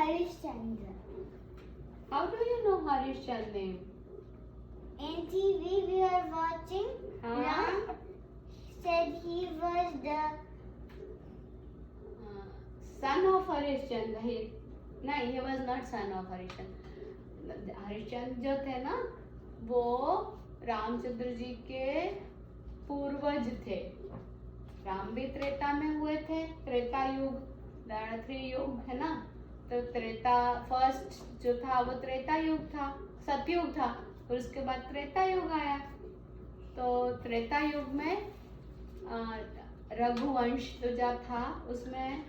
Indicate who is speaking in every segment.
Speaker 1: Harishchandra.
Speaker 2: How do you know Harishchandra name?
Speaker 1: In TV we are watching. Ram said he was the
Speaker 2: son of Harishchandra. He was not son of Harishchandra. Harishchandra जो थे ना वो रामचंद्र जी के पूर्वज थे। राम भी त्रेता में हुए थे, त्रेता युग, 3 युग है ना। तो त्रेता फर्स्ट जो था वो त्रेता युग था, सतयुग था, और उसके बाद त्रेता युग आया। तो त्रेता युग में रघुवंश जो था उसमें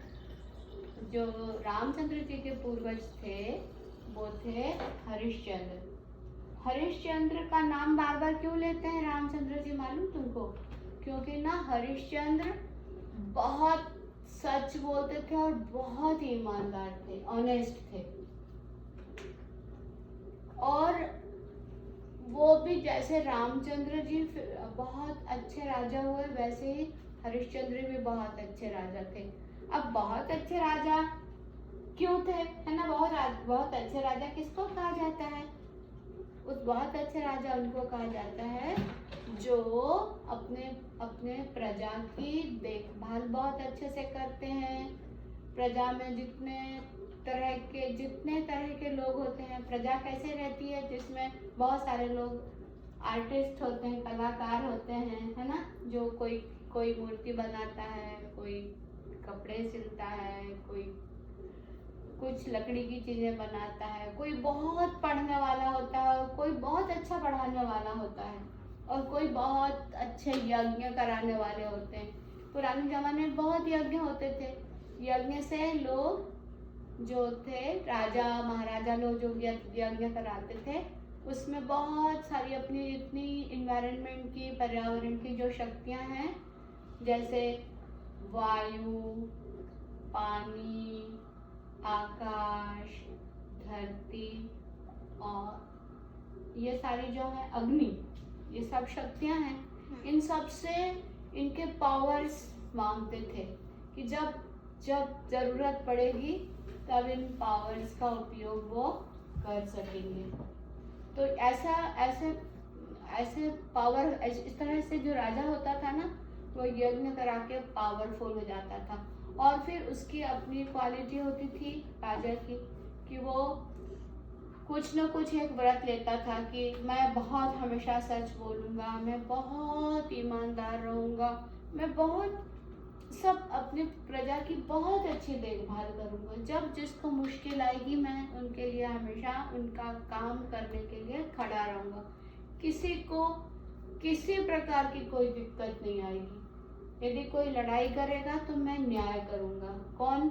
Speaker 2: जो रामचंद्र जी के पूर्वज थे वो थे हरिश्चंद्र। हरिश्चंद्र का नाम बार बार क्यों लेते हैं रामचंद्र जी, मालूम तुमको? क्योंकि ना हरिश्चंद्र बहुत सच बोलते थे और बहुत ईमानदार थे, ऑनेस्ट थे। और वो भी जैसे रामचंद्र जी बहुत अच्छे राजा हुए, वैसे ही हरिश्चंद्र भी बहुत अच्छे राजा थे। अब बहुत अच्छे राजा क्यों थे, है ना? बहुत अच्छे राजा किसको कहा जाता है? उस बहुत अच्छे राजा उनको कहा जाता है जो अपने प्रजा की देखभाल बहुत अच्छे से करते हैं। प्रजा में जितने तरह के लोग होते हैं, प्रजा कैसे रहती है जिसमें बहुत सारे लोग आर्टिस्ट होते हैं, कलाकार होते हैं, है ना? जो कोई मूर्ति बनाता है, कोई कपड़े सिलता है, कोई कुछ लकड़ी की चीजें बनाता है, कोई बहुत पढ़ने वाला होता है, कोई बहुत अच्छा पढ़ाने वाला होता है, और कोई बहुत अच्छे यज्ञ कराने वाले होते हैं। पुराने जमाने में बहुत यज्ञ होते थे। यज्ञ से लोग जो थे, राजा महाराजा लोग जो यज्ञ कराते थे, उसमें बहुत सारी अपनी इतनी इन्वायरमेंट की, पर्यावरण की जो शक्तियां हैं, जैसे वायु, पानी, आकाश, धरती और ये सारी जो है अग्नि, ये सब शक्तियां हैं। इन सब से इनके पावर्स मांगते थे कि जब जरूरत पड़ेगी तब इन पावर्स का उपयोग वो कर सकेंगे। तो ऐसे पावर, इस तरह से जो राजा होता था ना, वो यज्ञ करा के पावरफुल हो जाता था। और फिर उसकी अपनी क्वालिटी होती थी राजा की कि वो कुछ न कुछ एक व्रत लेता था कि मैं बहुत हमेशा सच बोलूँगा, मैं बहुत ईमानदार रहूँगा, मैं बहुत सब अपनी प्रजा की बहुत अच्छी देखभाल करूँगा। जब जिसको मुश्किल आएगी मैं उनके लिए हमेशा उनका काम करने के लिए खड़ा रहूँगा। किसी को किसी प्रकार की कोई दिक्कत नहीं आएगी। यदि कोई लड़ाई करेगा तो मैं न्याय करूँगा, कौन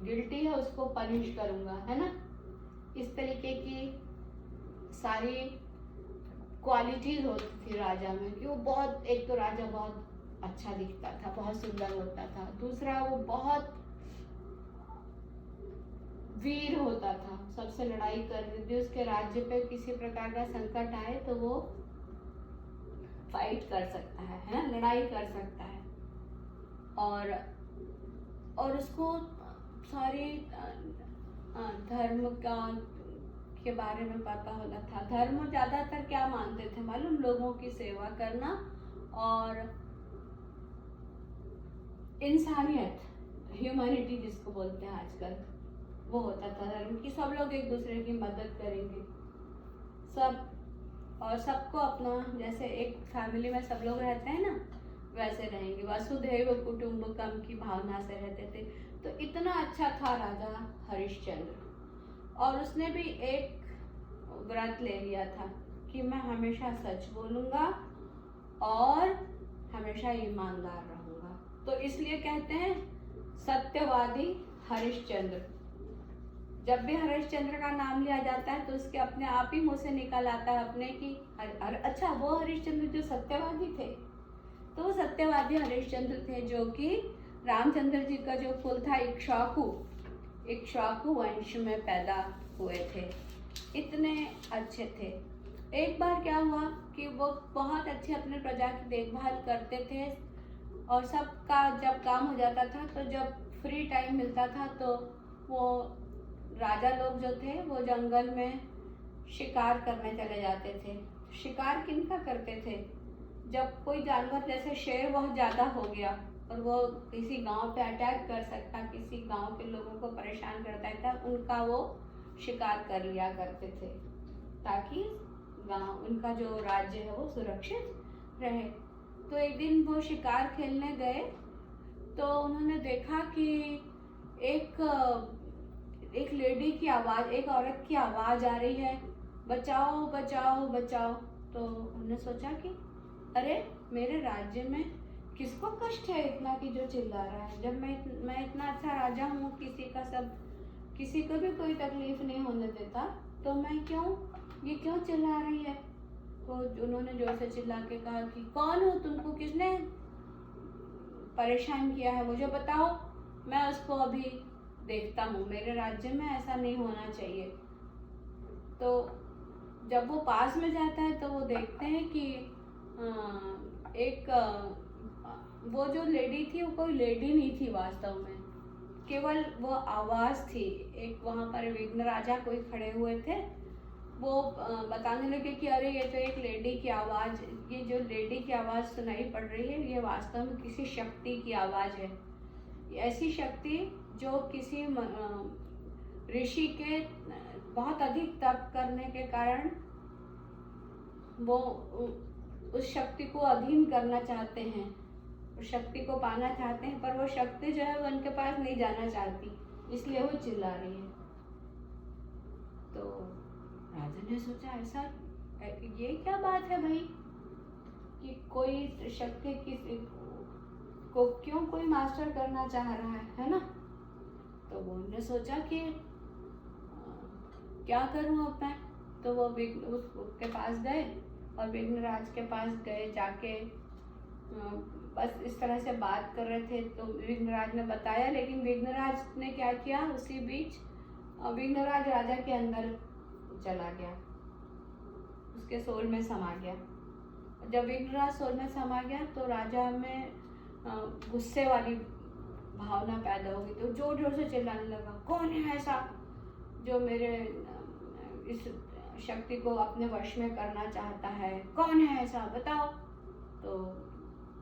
Speaker 2: गिल्टी है उसको पनिश करूँगा, है ना? इस तरीके की सारी क्वालिटीज होती थी राजा में कि वो बहुत, एक तो राजा बहुत अच्छा दिखता था, बहुत सुंदर होता था। दूसरा वो बहुत वीर होता था, सबसे लड़ाई कर रही थी, उसके राज्य पे किसी प्रकार का संकट आए तो वो फाइट कर सकता है ना? लड़ाई कर सकता है। और उसको सारी धर्म के बारे में पता होना था। धर्म ज्यादातर क्या मानते थे मालूम? लोगों की सेवा करना और इंसानियत, ह्यूमैनिटी जिसको बोलते हैं आजकल, वो होता था धर्म की। सब लोग एक दूसरे की मदद करेंगे, सब, और सबको अपना, जैसे एक फैमिली में सब लोग रहते हैं ना, वैसे रहेंगे। वसुधैव कुटुंबकम की भावना से रहते थे। तो इतना अच्छा था राजा हरिश्चंद्र। और उसने भी एक व्रत ले लिया था कि मैं हमेशा सच बोलूँगा और हमेशा ईमानदार रहूँगा। तो इसलिए कहते हैं सत्यवादी हरिश्चंद्र। जब भी हरिश्चंद्र का नाम लिया जाता है तो उसके अपने आप ही मुंह से निकल आता है अपने की, अच्छा वो हरिश्चंद्र जो सत्यवादी थे। तो वो सत्यवादी हरिश्चंद्र थे जो कि रामचंद्र जी का जो कुल था इक्ष्वाकु वंश में पैदा हुए थे। इतने अच्छे थे। एक बार क्या हुआ कि वो बहुत अच्छे अपने प्रजा की देखभाल करते थे और सबका जब काम हो जाता था तो जब फ्री टाइम मिलता था तो वो राजा लोग जो थे वो जंगल में शिकार करने चले जाते थे। शिकार किनका करते थे? जब कोई जानवर जैसे शेर बहुत ज़्यादा हो गया और वो किसी गांव पे अटैक कर सकता, किसी गांव के लोगों को परेशान करता था, उनका वो शिकार कर लिया करते थे ताकि गांव, उनका जो राज्य है वो सुरक्षित रहे। तो एक दिन वो शिकार खेलने गए तो उन्होंने देखा कि एक लेडी की आवाज़, एक औरत की आवाज़ आ रही है, बचाओ बचाओ बचाओ। तो उन्होंने सोचा कि अरे मेरे राज्य में किसको कष्ट है इतना कि जो चिल्ला रहा है, जब मैं इतना अच्छा राजा हूँ, किसी को भी कोई तकलीफ नहीं होने देता, तो मैं ये क्यों चिल्ला रही है? तो उन्होंने जोर से चिल्ला के कहा कि कौन हो, तुमको किसने परेशान किया है, मुझे बताओ, मैं उसको अभी देखता हूँ, मेरे राज्य में ऐसा नहीं होना चाहिए। तो जब वो पास में जाता है तो वो देखते हैं कि वो जो लेडी थी वो कोई लेडी नहीं थी वास्तव में, केवल वो आवाज़ थी। एक वहाँ पर विघ्न राजा कोई खड़े हुए थे, वो बताने लगे कि अरे ये तो एक लेडी की आवाज़, ये जो लेडी की आवाज़ सुनाई पड़ रही है ये वास्तव में किसी शक्ति की आवाज़ है। ऐसी शक्ति जो किसी ऋषि के बहुत अधिक तप करने के कारण वो उस शक्ति को अधीन करना चाहते हैं, उस शक्ति को पाना चाहते हैं, पर वो शक्ति जो है वो उनके पास नहीं जाना चाहती, इसलिए वो चिल्ला रही है। तो राजा ने सोचा ऐसा ये क्या बात है भाई कि कोई शक्ति किसी को क्यों कोई मास्टर करना चाह रहा है ना? तो वो उन्होंने सोचा कि क्या करूं अब मैं? तो वो उसके पास गए और विघ्नराज के पास गए, जाके बस इस तरह से बात कर रहे थे। तो विघ्नराज ने बताया, लेकिन विघ्नराज ने क्या किया, उसी बीच विघ्नराज राजा के अंदर चला गया, उसके सोल में समा गया। जब विघ्नराज सोल में समा गया तो राजा में गुस्से वाली भावना पैदा हो गई, तो जोर जोर से चिल्लाने लगा, कौन है ऐसा जो मेरे इस शक्ति को अपने वश में करना चाहता है, कौन है ऐसा बताओ। तो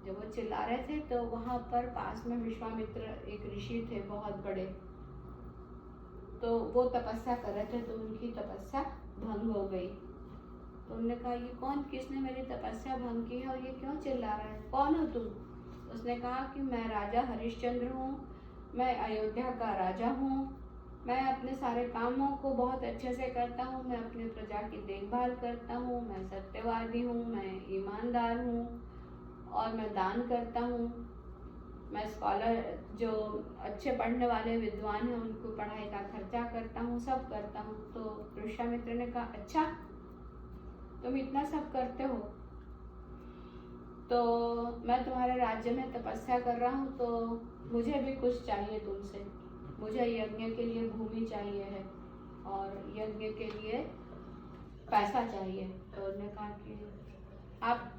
Speaker 2: जब वो चिल्ला रहे थे तो वहाँ पर पास में विश्वामित्र एक ऋषि थे बहुत बड़े, तो वो तपस्या कर रहे थे, तो उनकी तपस्या भंग हो गई। तो उन्होंने कहा ये कौन, किसने मेरी तपस्या भंग की है और ये क्यों चिल्ला रहा है, कौन हो तुम? उसने कहा कि मैं राजा हरिश्चंद्र हूँ, मैं अयोध्या का राजा हूँ, मैं अपने सारे कामों को बहुत अच्छे से करता हूँ, मैं अपनी प्रजा की देखभाल करता हूँ, मैं सत्यवादी हूँ, मैं ईमानदार हूँ और मैं दान करता हूँ, मैं स्कॉलर जो अच्छे पढ़ने वाले विद्वान हैं उनको पढ़ाई का खर्चा करता हूँ, सब करता हूँ। तो विश्वामित्र ने कहा अच्छा तुम इतना सब करते हो, तो मैं तुम्हारे राज्य में तपस्या कर रहा हूँ, तो मुझे भी कुछ चाहिए तुमसे, मुझे यज्ञ के लिए भूमि चाहिए है और यज्ञ के लिए पैसा चाहिए। तो उन्होंने कहा कि आप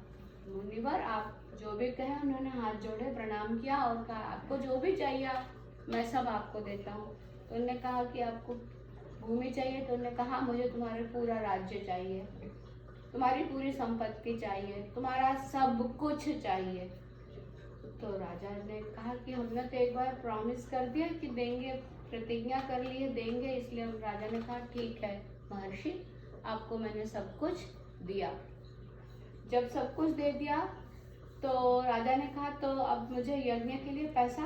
Speaker 2: मुनिवर, आप जो भी कहें। उन्होंने हाथ जोड़े, प्रणाम किया और कहा आपको जो भी चाहिए मैं सब आपको देता हूँ। तो उन्होंने कहा कि आपको भूमि चाहिए, तो उन्होंने कहा मुझे तुम्हारा पूरा राज्य चाहिए, तुम्हारी पूरी संपत्ति चाहिए, तुम्हारा सब कुछ चाहिए। तो राजा ने कहा कि हमने तो एक बार प्रॉमिस कर दिया कि देंगे, प्रतिज्ञा कर ली है देंगे, इसलिए राजा ने कहा ठीक है महर्षि, आपको मैंने सब कुछ दिया। जब सब कुछ दे दिया तो राजा ने कहा तो अब मुझे यज्ञ के लिए पैसा,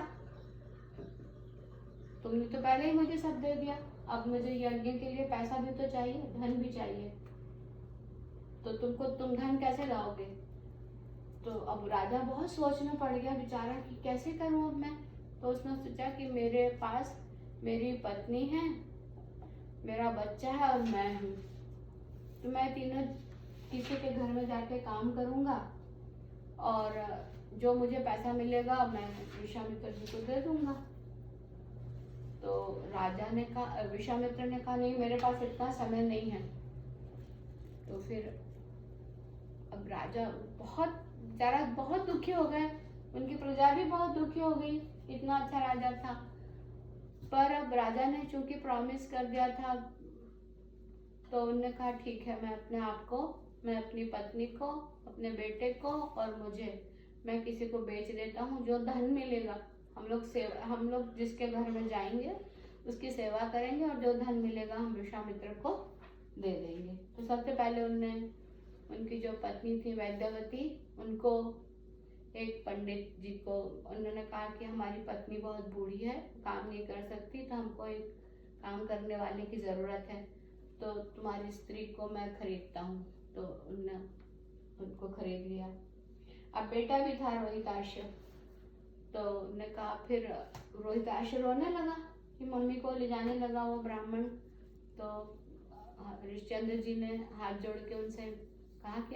Speaker 2: तुमने तो पहले ही मुझे सब दे दिया, अब मुझे यज्ञ के लिए पैसा भी तो चाहिए, धन भी चाहिए, तो तुम धन कैसे लाओगे? तो अब राजा बहुत सोच में पड़ गया बेचारा कि कैसे करूं अब मैं। तो उसने सोचा कि मेरे पास मेरी पत्नी है, मेरा बच्चा है और मैं हूँ, तो मैं तीनों किसी के घर में जाके काम करूँगा और जो मुझे पैसा मिलेगा मैं विश्वामित्र जी को दे दूंगा। तो राजा ने कहा, विश्वामित्र ने कहा नहीं मेरे पास इतना समय नहीं है। तो फिर अब राजा बहुत दुखी हो गए, उनकी प्रजा भी बहुत दुखी हो गई, इतना अच्छा राजा था। पर अब राजा ने चूंकि प्रॉमिस कर दिया था, तो उन्होंने कहा ठीक है, मैं अपने आप को, मैं अपनी पत्नी को, अपने बेटे को और मुझे, मैं किसी को बेच देता हूँ। जो धन मिलेगा हम लोग जिसके घर में जाएंगे उसकी सेवा करेंगे और जो धन मिलेगा हम विश्वामित्र को दे देंगे। तो सबसे पहले उनकी जो पत्नी थी वैद्यवती, उनको एक पंडित जी को उन्होंने कहा कि हमारी पत्नी बहुत बूढ़ी है, काम नहीं कर सकती, तो हमको एक काम करने वाले की ज़रूरत है, तो तुम्हारी स्त्री को मैं खरीदता हूँ। तो उन्होंने उनको खरीद लिया। अब बेटा भी था रोहिताक्ष, तो उन्होंने कहा, फिर रोहिताक्ष रोने लगा कि मम्मी को ले जाने लगा वो ब्राह्मण। तो हरिश्चंद्र जी ने हाथ जोड़ के उनसे कहा कि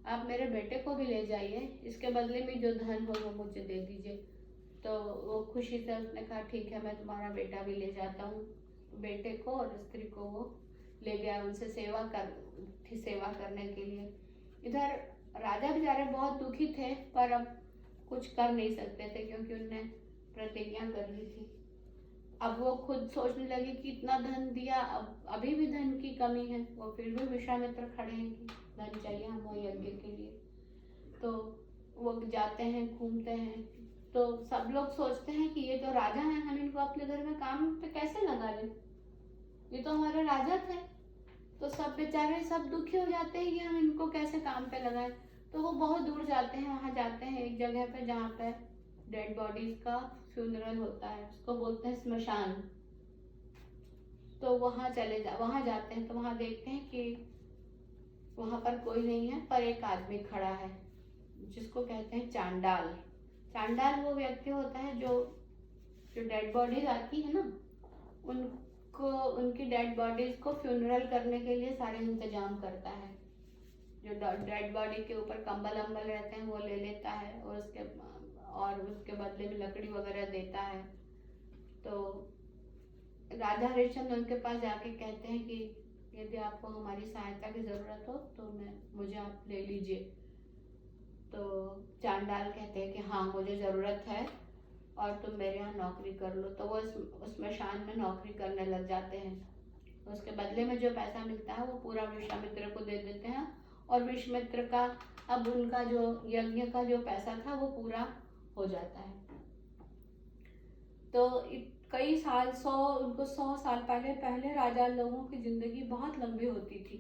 Speaker 2: आप मेरे बेटे को भी ले जाइए, इसके बदले में जो धन हो वो मुझे दे दीजिए। तो वो खुशी से उसने कहा ठीक है, मैं तुम्हारा बेटा भी ले जाता हूँ। बेटे को और स्त्री को वो ले गया उनसे सेवा करने के लिए। इधर राजा बेचारे बहुत दुखी थे, पर अब कुछ कर नहीं सकते थे क्योंकि उनने प्रतिज्ञा कर ली थी। अब वो खुद सोचने लगे कि इतना धन दिया, अब अभी भी धन की कमी है। वो फिर भी विश्वामित्र खड़े हैं कि धन चाहिए हमको यज्ञ के लिए। तो वो जाते हैं, घूमते हैं, तो सब लोग सोचते हैं कि ये तो राजा हैं, हम इनको अपने घर में काम पे कैसे लगा लें, ये तो हमारे राजा थे। तो सब बेचारे सब दुखी हो जाते हैं कि हम इनको कैसे काम पे लगाएं। तो वो बहुत दूर जाते हैं, वहां जाते हैं एक जगह पे जहाँ पे डेड बॉडीज का फ्यूनरल होता है, उसको बोलते हैं स्मशान। तो वहां जाते हैं, तो वहां देखते हैं कि वहां पर कोई नहीं है, पर एक आदमी खड़ा है जिसको कहते हैं चांडाल। चांडाल वो व्यक्ति होता है जो डेड बॉडीज आती है ना, उनकी डेड बॉडीज को फ्यूनरल करने के लिए सारे इंतजाम करता है। जो डेड बॉडी के ऊपर कंबल अम्बल रहते हैं वो ले लेता है, और उसके बदले में लकड़ी वगैरह देता है। तो राजा हरिश्चंद्र उनके पास जाके कहते हैं कि यदि आपको हमारी सहायता की जरूरत हो तो मुझे आप ले लीजिए। तो चांडाल कहते हैं कि हाँ मुझे जरूरत है और तुम मेरे यहाँ नौकरी कर लो। तो वो उस स्मशान में नौकरी करने लग जाते हैं। उसके बदले में जो पैसा मिलता है वो पूरा विश्वामित्र को दे देते हैं, और विश्वामित्र का अब उनका जो यज्ञ का जो पैसा था वो पूरा हो जाता है। तो कई साल, उनको 100 साल पहले राजा लोगों की जिंदगी बहुत लंबी होती थी,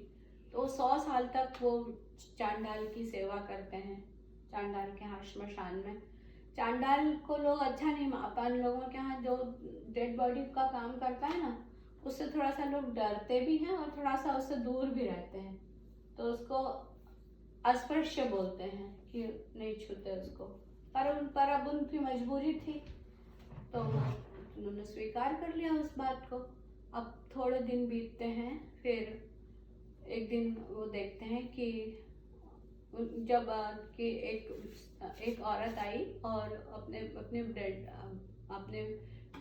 Speaker 2: तो 100 साल तक वो चांडाल की सेवा करते हैं, चांडाल के यहाँ श्मशान में। चांडाल को लोग अच्छा नहीं, अपन लोगों के यहाँ जो डेड बॉडी का काम करता है ना, उससे थोड़ा सा लोग डरते भी हैं और थोड़ा सा उससे दूर भी रहते हैं। तो उसको अस्पृश्य बोलते हैं कि नहीं छूते उसको। पर अब उनकी मजबूरी थी तो उन्होंने स्वीकार कर लिया उस बात को। अब थोड़े दिन बीतते हैं, फिर एक दिन वो देखते हैं कि जब कि एक औरत आई और अपने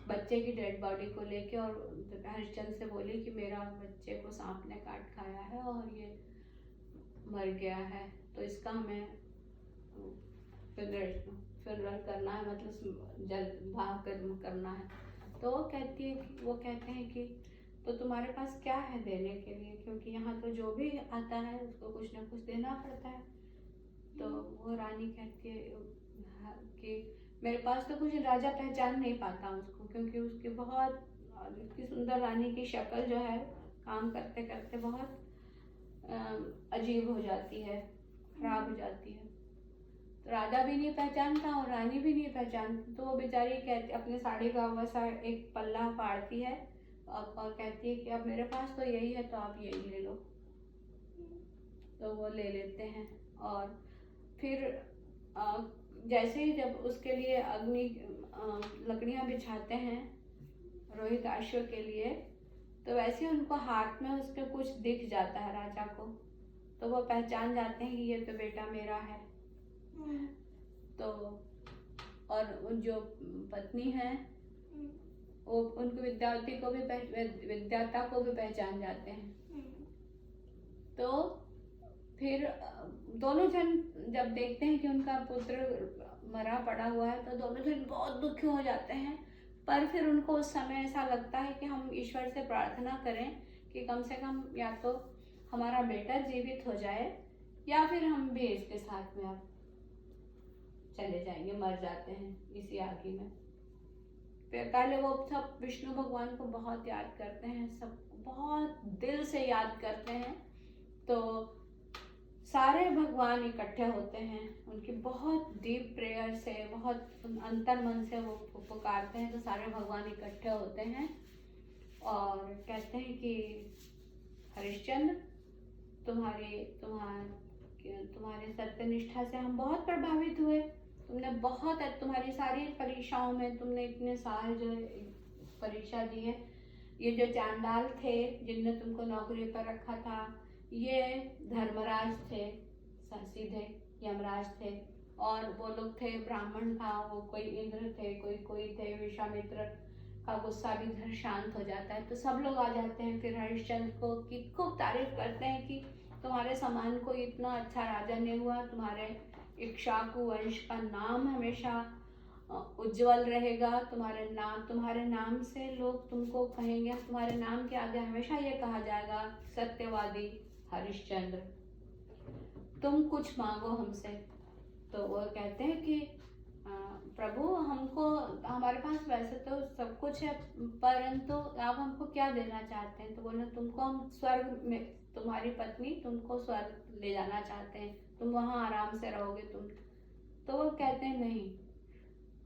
Speaker 2: बच्चे की डेड बॉडी को लेके और हरिश्चंद्र से बोली कि मेरा बच्चे को सांप ने काट खाया है और ये मर गया है, तो इसका हमें फ्यूनरल करना है, मतलब भाव करना है। तो वो कहते हैं कि तो तुम्हारे पास क्या है देने के लिए, क्योंकि यहाँ तो जो भी आता है उसको कुछ ना कुछ देना पड़ता है। तो वो रानी कहती है कि मेरे पास तो कुछ, राजा पहचान नहीं पाता उसको, क्योंकि उसकी सुंदर रानी की शक्ल जो है काम करते करते बहुत अजीब हो जाती है, खराब हो जाती है। तो राजा भी नहीं पहचानता और रानी भी नहीं पहचानती। तो वो बेचारी कहती, अपने साड़ी का वैसा एक पल्ला फाड़ती है और कहती है कि अब मेरे पास तो यही है, तो आप यही ले लो। तो वो ले लेते हैं और फिर जैसे ही जब उसके लिए लकड़ियाँ बिछाते हैं रोहिताक्ष के लिए, तो वैसे उनको हाथ में उसके कुछ दिख जाता है राजा को। तो वो पहचान जाते हैं कि ये तो बेटा मेरा है। तो और जो पत्नी है वो उनकी विद्याता को भी पहचान जाते हैं। तो फिर दोनों जन जब देखते हैं कि उनका पुत्र मरा पड़ा हुआ है, तो दोनों जन बहुत दुखी हो जाते हैं। पर फिर उनको उस समय ऐसा लगता है कि हम ईश्वर से प्रार्थना करें कि कम से कम या तो हमारा बेटा जीवित हो जाए या फिर हम भी इसके साथ में अब चले जाएंगे, मर जाते हैं इसी आग में। पहले वो सब विष्णु भगवान को बहुत याद करते हैं, सब बहुत दिल से याद करते हैं, तो सारे भगवान इकट्ठे होते हैं, उनकी बहुत डीप प्रेयर से, बहुत अंतर मन से वो पुकारते हैं, तो सारे भगवान इकट्ठे होते हैं और कहते हैं कि हरिश्चंद्र तुम्हारे सत्यनिष्ठा से हम बहुत प्रभावित हुए। तुमने बहुत, तुम्हारी सारी परीक्षाओं में तुमने इतने साल जो परीक्षा दी है। ये जो चांडाल थे जिनने तुमको नौकरी पर रखा था, ये धर्मराज थे, सीधे यमराज थे, और वो लोग थे ब्राह्मण था, वो कोई इंद्र थे, कोई थे विश्वामित्र का गुस्सा भी इधर शांत हो जाता है, तो सब लोग आ जाते हैं फिर हरिश्चंद्र को की खूब तारीफ करते हैं कि तुम्हारे समान को इतना अच्छा राजा नहीं हुआ, तुम्हारे इक्ष्वाकु वंश का नाम हमेशा उज्जवल रहेगा, तुम्हारे नाम से लोग तुमको कहेंगे, तुम्हारे नाम के आगे हमेशा ये कहा जाएगा सत्यवादी हरिश्चंद्र, तुम कुछ मांगो हमसे। तो वो कहते हैं कि प्रभु हमको, हमारे पास वैसे तो सब कुछ है, परंतु आप हमको क्या देना चाहते हैं? तो बोले तुमको हम स्वर्ग में, तुम्हारी पत्नी तुमको स्वर्ग ले जाना चाहते हैं, तुम वहाँ आराम से रहोगे तुम। तो वो कहते हैं नहीं,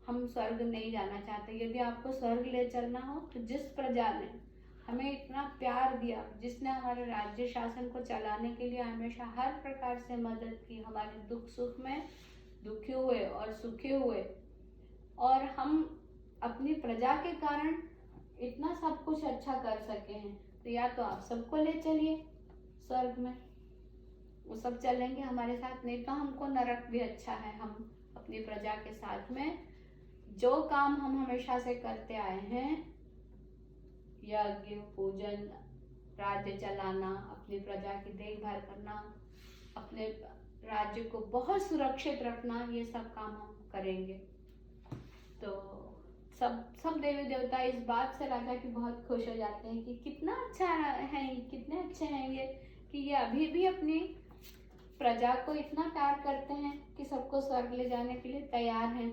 Speaker 2: हम स्वर्ग नहीं जाना चाहते। यदि आपको स्वर्ग ले चलना हो तो जिस प्रजा ने हमें इतना प्यार दिया, जिसने हमारे राज्य शासन को चलाने के लिए हमेशा हर प्रकार से मदद की, हमारे दुख सुख में दुखी हुए और सुखी हुए, और हम अपनी प्रजा के कारण इतना सब कुछ अच्छा कर सके हैं, तो या तो आप सबको ले चलिए स्वर्ग में, वो सब चलेंगे हमारे साथ, नहीं तो हमको नरक भी अच्छा है। हम अपनी प्रजा के साथ में जो काम हम हमेशा से करते आए हैं, यज्ञ पूजन, राज्य चलाना, अपनी प्रजा की देखभाल करना, अपने राज्य को बहुत सुरक्षित रखना, ये सब काम हम करेंगे। तो सब देवी देवता इस बात से राजा की बहुत खुश हो जाते हैं कि कितना अच्छा है, कितने अच्छे हैं ये, कि ये अभी भी अपनी प्रजा को इतना प्यार करते हैं कि सबको स्वर्ग ले जाने के लिए तैयार हैं।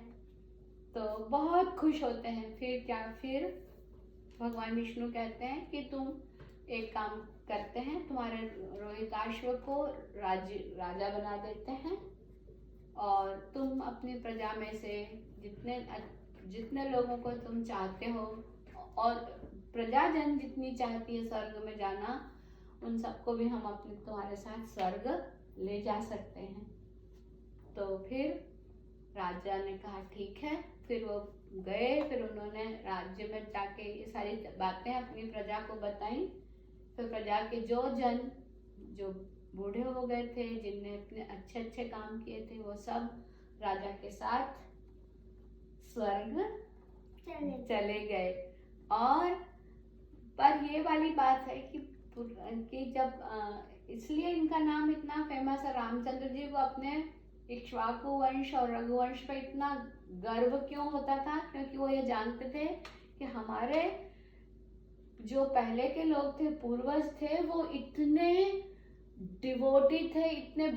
Speaker 2: तो बहुत खुश होते हैं। फिर भगवान विष्णु कहते हैं कि तुम एक काम करते हैं, तुम्हारे रोहिताश्व को राजा बना देते हैं, और तुम अपनी प्रजा में से जितने लोगों को तुम चाहते हो, और प्रजाजन जितनी चाहती है स्वर्ग में जाना, उन सबको भी हम अपने तुम्हारे साथ स्वर्ग ले जा सकते हैं। तो फिर राजा ने कहा ठीक है। फिर वो गए, फिर उन्होंने राज्य में जाके ये सारी बातें अपनी प्रजा को बताई। फिर प्रजा के जो बूढ़े हो गए थे, जिनने अपने अच्छे काम किए थे, वो सब राजा के साथ स्वर्ग चले गए। और पर ये वाली बात है कि जब इसलिए इनका नाम इतना फेमस है, रामचंद्र जी को अपने इक्ष्वाकु वंश और रघुवंश पे इतना गर्व क्यों होता था? क्योंकि वो ये जानते थे कि हमारे जो पहले के लोग थे, पूर्वज थे, वो इतने डिवोटी थे, इतने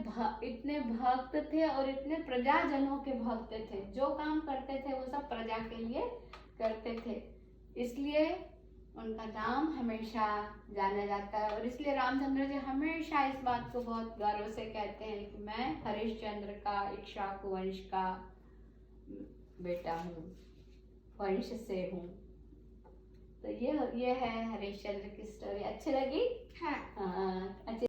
Speaker 2: भक्त थे और इतने प्रजाजनों के भक्त थे। जो काम करते थे वो सब प्रजा के लिए करते थे, इसलिए उनका नाम हमेशा जाना जाता है। और इसलिए रामचंद्र जी हमेशा इस बात को बहुत गर्व से कहते हैं कि मैं हरिश्चंद्र का इक्ष्वाकु वंश का बेटा हूँ, वंश से हूँ। तो ये है हरिश्चंद्र की स्टोरी। अच्छी लगी?
Speaker 1: हाँ।
Speaker 2: अच्छी